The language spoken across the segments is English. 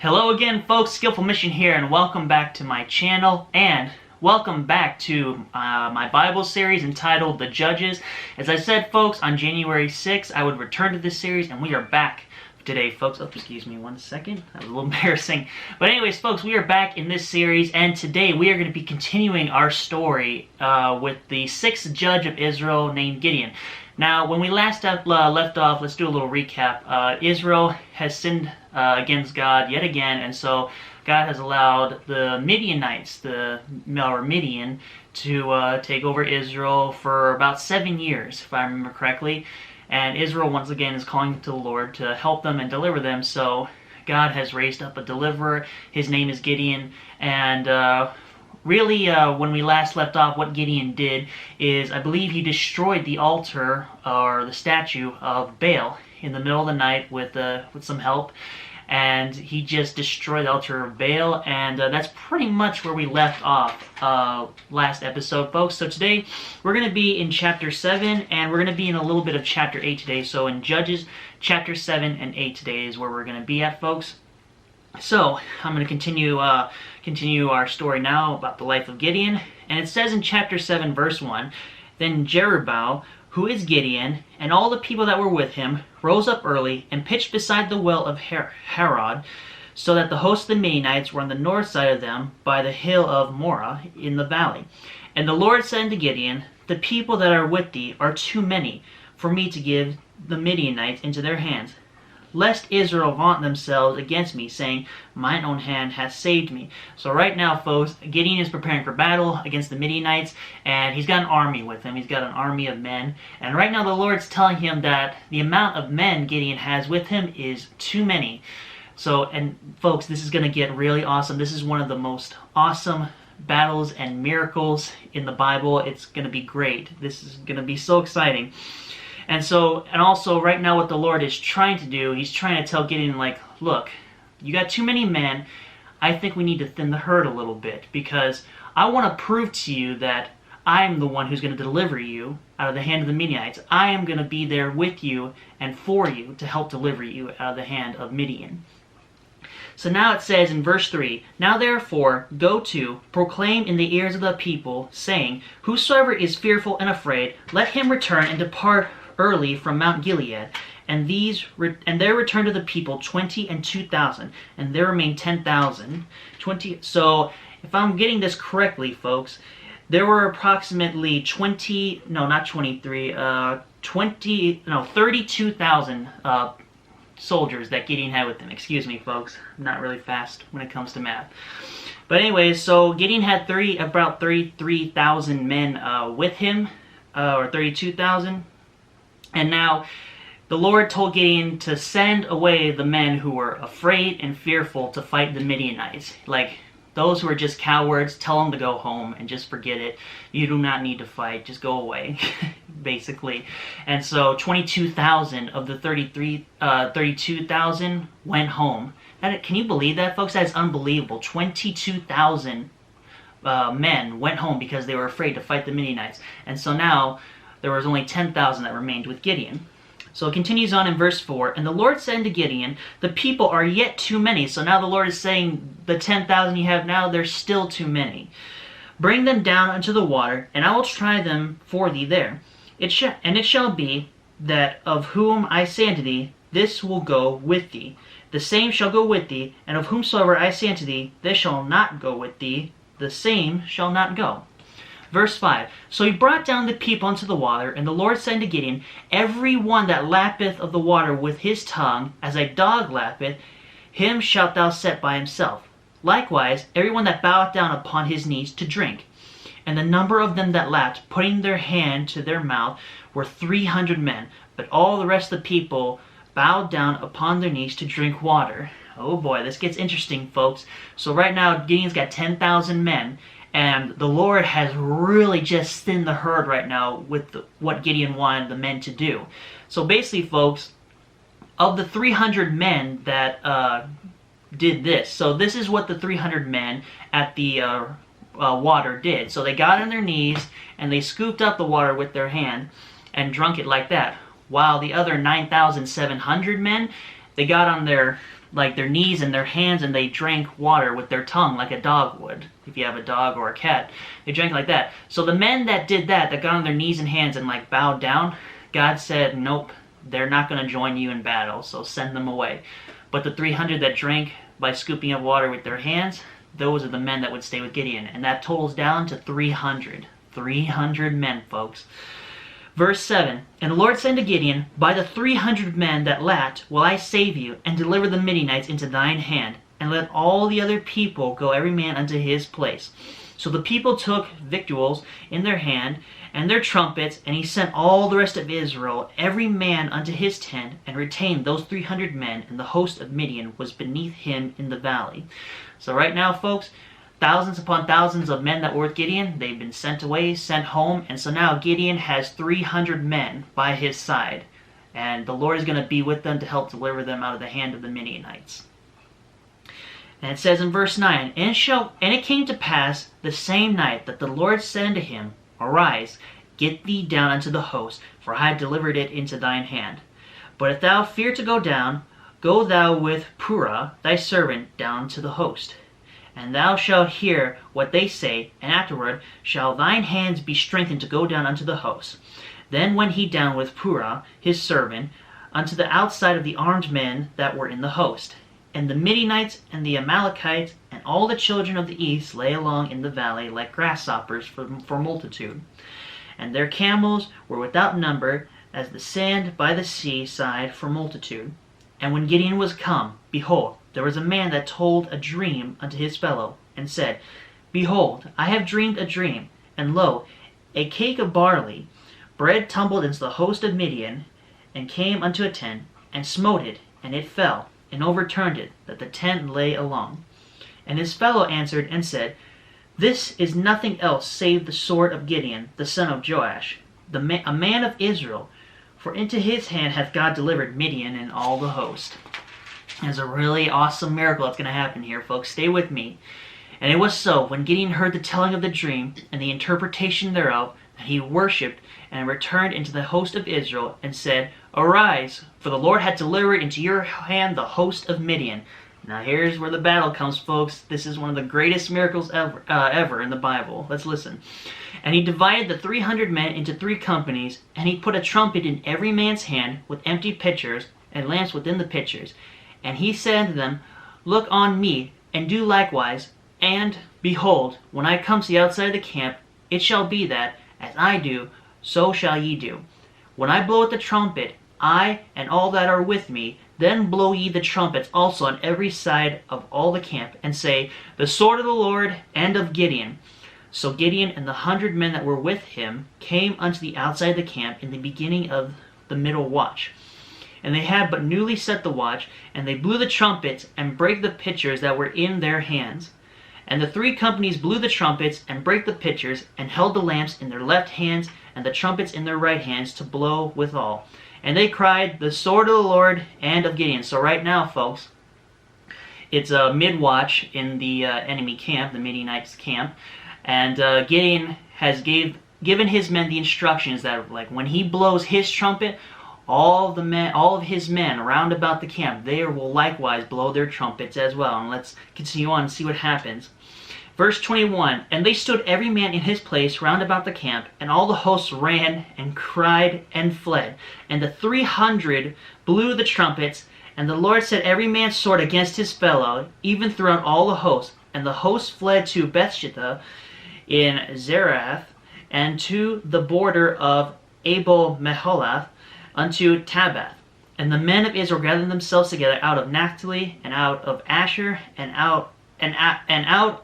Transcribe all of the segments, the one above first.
Hello again, folks. Skillful Mission here, and welcome back to my channel, and welcome back to my Bible series entitled The Judges. As I said, folks, on January 6th, I would return to this series, and we are back today, folks. Oh, excuse me one second. That was a little embarrassing. But anyways, folks, we are back in this series, and today we are going to be continuing our story with the sixth judge of Israel named Gideon. Now, when we last left off, let's do a little recap. Israel has sinned against God yet again, and so God has allowed the Midianites, Midian, to take over Israel for about 7 years, if I remember correctly. And Israel, once again, is calling to the Lord to help them and deliver them. So God has raised up a deliverer. His name is Gideon. And really, when we last left off, what Gideon did is, I believe he destroyed the altar, or the statue, of Baal in the middle of the night with some help. And he just destroyed the altar of Baal, and that's pretty much where we left off last episode, folks. So today, we're going to be in chapter 7, and we're going to be in a little bit of chapter 8 today. So in Judges, chapter 7 and 8 today is where we're going to be at, folks. So, I'm going to continue our story now about the life of Gideon. And it says in chapter 7, verse 1, "Then Jerubbaal, who is Gideon, and all the people that were with him, rose up early and pitched beside the well of Harod, so that the host of the Midianites were on the north side of them by the hill of Moreh in the valley. And the Lord said unto Gideon, The people that are with thee are too many for me to give the Midianites into their hands, lest Israel vaunt themselves against me, saying, Mine own hand hath saved me." So right now, folks, Gideon is preparing for battle against the Midianites, and he's got an army with him. He's got an army of men. And right now the Lord's telling him that the amount of men Gideon has with him is too many. So, and folks, this is going to get really awesome. This is one of the most awesome battles and miracles in the Bible. It's going to be great. This is going to be so exciting. And also right now what the Lord is trying to do, he's trying to tell Gideon, like, look, you got too many men. I think we need to thin the herd a little bit, because I want to prove to you that I am the one who's going to deliver you out of the hand of the Midianites. I am going to be there with you and for you to help deliver you out of the hand of Midian. So now it says in verse 3, "Now therefore go to, proclaim in the ears of the people, saying, Whosoever is fearful and afraid, let him return and depart early from Mount Gilead, and there returned to the people 22,000, and there remained 10,000. So if I'm getting this correctly, folks, there were approximately 32,000 soldiers that Gideon had with him. Excuse me, folks. I'm not really fast when it comes to math. But anyways, so Gideon had about 33,000 men with him, or 32,000. And now the Lord told Gideon to send away the men who were afraid and fearful to fight the Midianites. Like, those who are just cowards, tell them to go home and just forget it. You do not need to fight. Just go away, basically. And so 22,000 of the 32,000 went home. Can you believe that, folks? That is unbelievable. 22,000 men went home because they were afraid to fight the Midianites. And so now there was only 10,000 that remained with Gideon. So it continues on in verse 4, "And the Lord said unto Gideon, The people are yet too many." So now the Lord is saying, the 10,000 you have now, they're still too many. "Bring them down unto the water, and I will try them for thee there. It shall be that of whom I say unto thee, This will go with thee, the same shall go with thee, and of whomsoever I say unto thee, This shall not go with thee, the same shall not go." Verse 5, "So he brought down the people unto the water, and the Lord said unto Gideon, Every one that lappeth of the water with his tongue, as a dog lappeth, him shalt thou set by himself. Likewise, every one that boweth down upon his knees to drink. And the number of them that lapped, putting their hand to their mouth, were 300 men. But all the rest of the people bowed down upon their knees to drink water." Oh boy, this gets interesting, folks. So right now, Gideon's got 10,000 men. And the Lord has really just thinned the herd right now with what Gideon wanted the men to do. So basically, folks, of the 300 men that did this, so this is what the 300 men at the water did. So they got on their knees and they scooped up the water with their hand and drunk it like that. While the other 9,700 men, they got on their like their knees and their hands, and they drank water with their tongue like a dog would. If you have a dog or a cat, they drank like that. So the men that did that got on their knees and hands and like bowed down, God said, nope, they're not going to join you in battle, so send them away. But the 300 that drank by scooping up water with their hands, those are the men that would stay with Gideon. And that totals down to 300. 300 men, folks. Verse 7, And the Lord said to Gideon, By the 300 men that lacked will I save you, and deliver the Midianites into thine hand, and let all the other people go every man unto his place. So the people took victuals in their hand, and their trumpets, and he sent all the rest of Israel, every man unto his tent, and retained those 300 men, and the host of Midian was beneath him in the valley. So right now, folks, thousands upon thousands of men that were with Gideon, they've been sent away, sent home, and so now Gideon has 300 men by his side, and the Lord is going to be with them to help deliver them out of the hand of the Midianites. And it says in verse 9, And it came to pass the same night that the Lord said unto him, Arise, get thee down unto the host, for I have delivered it into thine hand. But if thou fear to go down, go thou with Purah thy servant down to the host. And thou shalt hear what they say, and afterward shall thine hands be strengthened to go down unto the host. Then went he down with Purah his servant unto the outside of the armed men that were in the host. And the Midianites and the Amalekites and all the children of the east lay along in the valley like grasshoppers for multitude. And their camels were without number as the sand by the sea side for multitude. And when Gideon was come, behold, there was a man that told a dream unto his fellow, and said, Behold, I have dreamed a dream, and lo, a cake of barley, bread tumbled into the host of Midian, and came unto a tent, and smote it, and it fell, and overturned it, that the tent lay along. And his fellow answered and said, This is nothing else save the sword of Gideon, the son of Joash, a man of Israel, for into his hand hath God delivered Midian and all the host. There's a really awesome miracle that's going to happen here, folks. Stay with me. And it was so, when Gideon heard the telling of the dream and the interpretation thereof, that he worshipped and returned into the host of Israel, and said, Arise, for the Lord hath delivered into your hand the host of Midian. Now here's where the battle comes, folks. This is one of the greatest miracles ever in the Bible. Let's listen. And he divided the 300 men into 3 companies, and he put a trumpet in every man's hand, with empty pitchers, and lamps within the pitchers. And he said unto them, Look on me, and do likewise, and, behold, when I come to the outside of the camp, it shall be that, as I do, so shall ye do. When I blow at the trumpet, I and all that are with me, then blow ye the trumpets also on every side of all the camp, and say, The sword of the Lord and of Gideon. So Gideon and the 100 men that were with him came unto the outside of the camp in the beginning of the middle watch. And they had but newly set the watch, and they blew the trumpets, and brake the pitchers that were in their hands. And the 3 companies blew the trumpets, and brake the pitchers, and held the lamps in their left hands, and the trumpets in their right hands, to blow withal. And they cried, The sword of the Lord and of Gideon. So right now, folks, it's a mid-watch in the enemy camp, the Midianites' camp. And Gideon has given his men the instructions that, like, when he blows his trumpet, all of his men round about the camp, they will likewise blow their trumpets as well. And let's continue on and see what happens. Verse 21, And they stood every man in his place round about the camp, and all the hosts ran and cried and fled. And the 300 blew the trumpets, and the Lord set every man's sword against his fellow, even throughout all the hosts. And the hosts fled to Bethshittah in Zerath, and to the border of Abel-Meholath, unto Tabath. And the men of Israel gathered themselves together out of Naphtali, and out of Asher, and out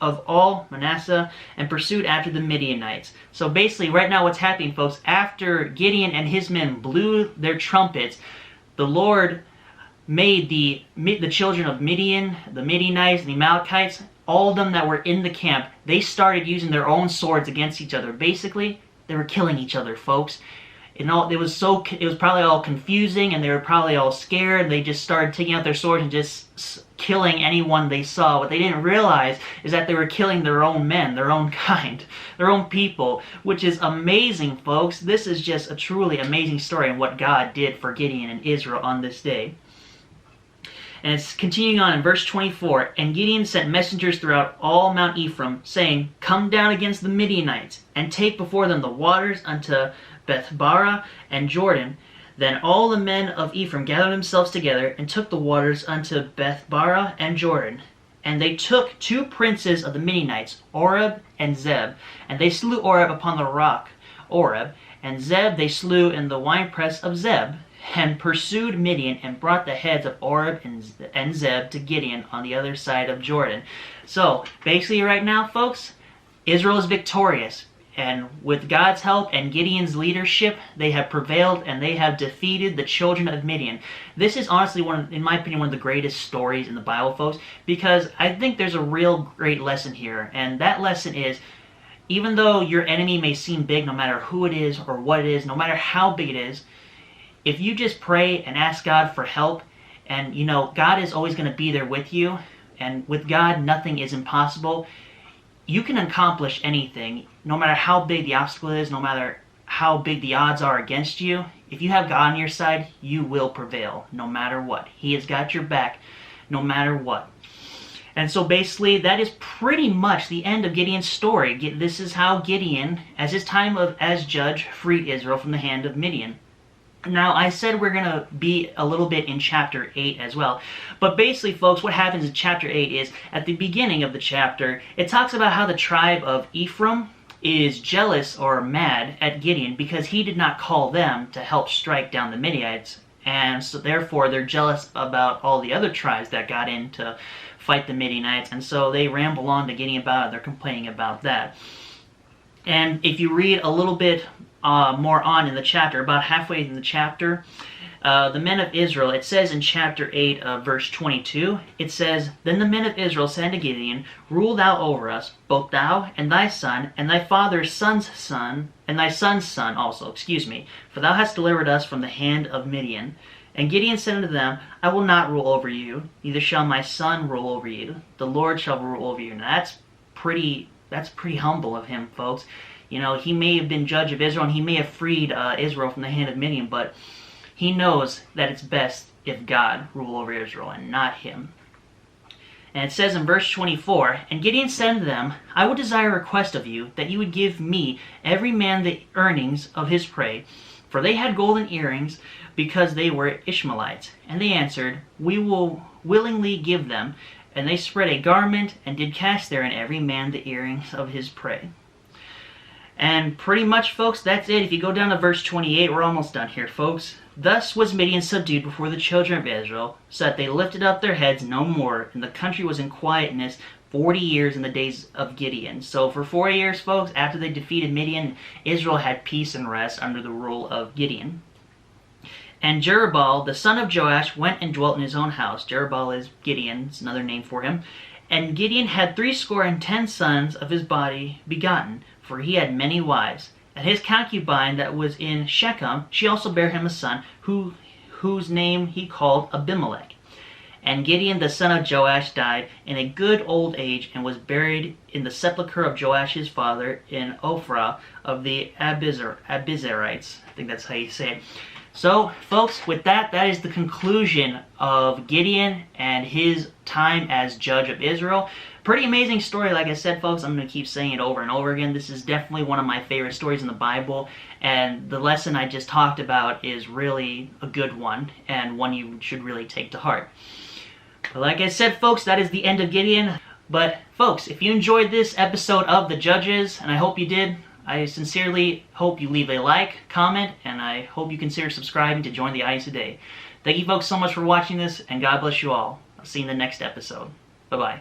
of all Manasseh, and pursued after the Midianites. So basically, right now what's happening, folks, after Gideon and his men blew their trumpets, the Lord made the children of Midian, the Midianites, the Amalekites, all of them that were in the camp, they started using their own swords against each other. Basically, they were killing each other, folks. It was probably all confusing, and they were probably all scared. They just started taking out their swords and just killing anyone they saw. What they didn't realize is that they were killing their own men, their own kind, their own people, which is amazing, folks. This is just a truly amazing story and what God did for Gideon and Israel on this day. And it's continuing on in verse 24. And Gideon sent messengers throughout all Mount Ephraim, saying, Come down against the Midianites, and take before them the waters unto Bethbara and Jordan. Then all the men of Ephraim gathered themselves together, and took the waters unto Bethbara and Jordan. And they took 2 princes of the Midianites, Oreb and Zeb. And they slew Oreb upon the rock Oreb, and Zeb they slew in the winepress of Zeb, and pursued Midian, and brought the heads of Oreb and Zeb to Gideon on the other side of Jordan. So, basically right now, folks, Israel is victorious. And with God's help and Gideon's leadership, they have prevailed and they have defeated the children of Midian. This is honestly, in my opinion, one of the greatest stories in the Bible, folks, because I think there's a real great lesson here. And that lesson is, even though your enemy may seem big, no matter who it is or what it is, no matter how big it is, if you just pray and ask God for help, and you know, God is always going to be there with you, and with God, nothing is impossible. You can accomplish anything, no matter how big the obstacle is, no matter how big the odds are against you. If you have God on your side, you will prevail, no matter what. He has got your back, no matter what. And so basically, that is pretty much the end of Gideon's story. This is how Gideon, as his time as judge, freed Israel from the hand of Midian. Now, I said we're going to be a little bit in chapter 8 as well. But basically, folks, what happens in chapter 8 is, at the beginning of the chapter, it talks about how the tribe of Ephraim is jealous or mad at Gideon because he did not call them to help strike down the Midianites. And so therefore, they're jealous about all the other tribes that got in to fight the Midianites. And so they ramble on to Gideon about it. They're complaining about that. And if you read a little bit more on in the chapter, about halfway in the chapter, the men of Israel, it says in chapter 8, verse 22, it says, Then the men of Israel said unto Gideon, Rule thou over us, both thou and thy son, and thy father's son's son, and thy son's son also, for thou hast delivered us from the hand of Midian. And Gideon said unto them, I will not rule over you, neither shall my son rule over you. The Lord shall rule over you. Now that's pretty humble of him, folks. You know, he may have been judge of Israel, and he may have freed Israel from the hand of Midian, but he knows that it's best if God rule over Israel and not him. And it says in verse 24, And Gideon said unto them, I would desire a request of you, that you would give me every man the earnings of his prey. For they had golden earrings, because they were Ishmaelites. And they answered, We will willingly give them. And they spread a garment, and did cast therein every man the earrings of his prey. And pretty much, folks, that's it. If you go down to verse 28, we're almost done here, folks. Thus was Midian subdued before the children of Israel, so that they lifted up their heads no more, and the country was in quietness 40 years in the days of Gideon. So for 40 years, folks, after they defeated Midian, Israel had peace and rest under the rule of Gideon. And Jerubbaal, the son of Joash, went and dwelt in his own house. Jerubbaal is Gideon, it's another name for him. And Gideon had 70 sons of his body begotten, for he had many wives. And his concubine that was in Shechem, she also bare him a son, whose name he called Abimelech. And Gideon the son of Joash died in a good old age, and was buried in the sepulchre of Joash his father in Ophrah of the Abizarites. I think that's how you say it. So, folks, with that is the conclusion of Gideon and his time as judge of Israel. Pretty amazing story, like I said, folks. I'm going to keep saying it over and over again. This is definitely one of my favorite stories in the Bible, and the lesson I just talked about is really a good one, and one you should really take to heart. But like I said, folks, that is the end of Gideon. But, folks, if you enjoyed this episode of The Judges, and I hope you did, I sincerely hope you leave a like, comment, and I hope you consider subscribing to join the audience today. Thank you folks so much for watching this, and God bless you all. I'll see you in the next episode. Bye-bye.